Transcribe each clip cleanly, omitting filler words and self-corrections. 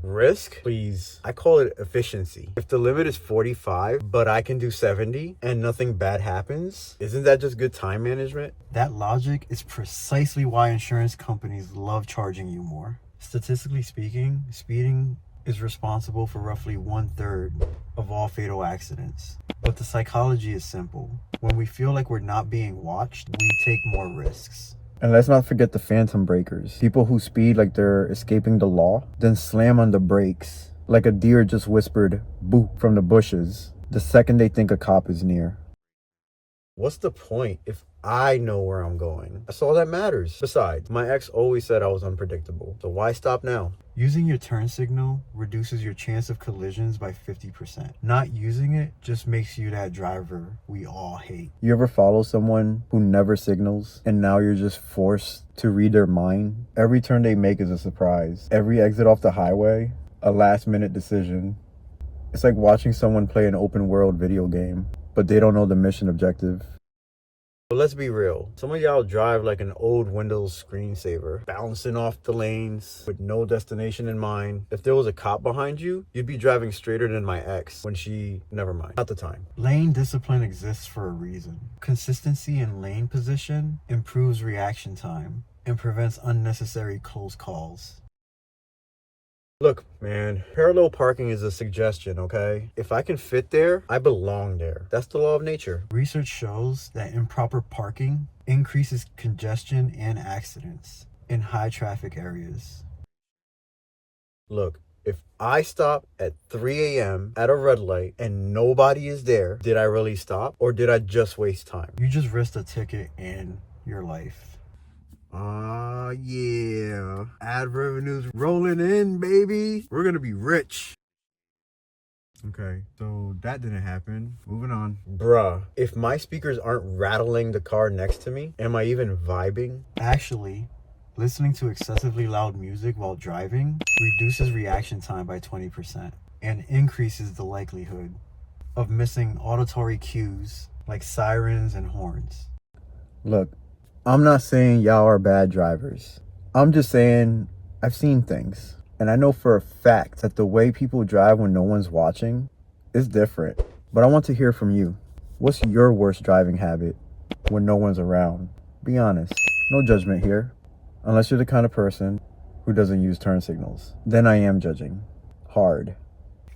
Risk? Please. I call it efficiency. If the limit is 45, but I can do 70 and nothing bad happens, isn't that just good time management? That logic is precisely why insurance companies love charging you more. Statistically speaking, speeding is responsible for roughly 1/3 of all fatal accidents. But the psychology is simple. When we feel like we're not being watched, we take more risks. And let's not forget the phantom breakers. People who speed like they're escaping the law, then slam on the brakes like a deer just whispered boo from the bushes the second they think a cop is near. What's the point if I know where I'm going? That's all that matters. Besides, my ex always said I was unpredictable, so why stop now? Using your turn signal reduces your chance of collisions by 50%. Not using it just makes you that driver we all hate. You ever follow someone who never signals and now you're just forced to read their mind? Every turn they make is a surprise. Every exit off the highway, a last-minute decision. It's like watching someone play an open-world video game, but they don't know the mission objective. But let's be real. Some of y'all drive like an old Windows screensaver, bouncing off the lanes with no destination in mind. If there was a cop behind you, you'd be driving straighter than my ex when never mind, not the time. Lane discipline exists for a reason. Consistency in lane position improves reaction time and prevents unnecessary close calls. Look, man, parallel parking is a suggestion, okay? If I can fit there, I belong there. That's the law of nature. Research shows that improper parking increases congestion and accidents in high traffic areas. Look, if I stop at 3 a.m. at a red light and nobody is there, did I really stop or did I just waste time? You just risked a ticket and your life. Yeah. Ad revenue's rolling in, baby. We're gonna be rich. Okay, so that didn't happen. Moving on. Bruh, if my speakers aren't rattling the car next to me, am I even vibing? Actually, listening to excessively loud music while driving reduces reaction time by 20% and increases the likelihood of missing auditory cues like sirens and horns. Look, I'm not saying y'all are bad drivers. I'm just saying I've seen things. And I know for a fact that the way people drive when no one's watching is different. But I want to hear from you. What's your worst driving habit when no one's around? Be honest. No judgment here. Unless you're the kind of person who doesn't use turn signals. Then I am judging. Hard.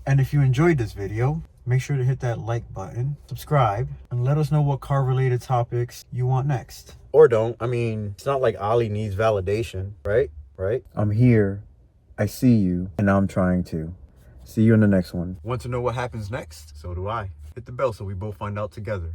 And if you enjoyed this video, make sure to hit that like button, subscribe, and let us know what car-related topics you want next. Or don't. I mean, it's not like Aly needs validation, right? Right? I'm here, I see you, and I'm trying to. See you in the next one. Want to know what happens next? So do I. Hit the bell so we both find out together.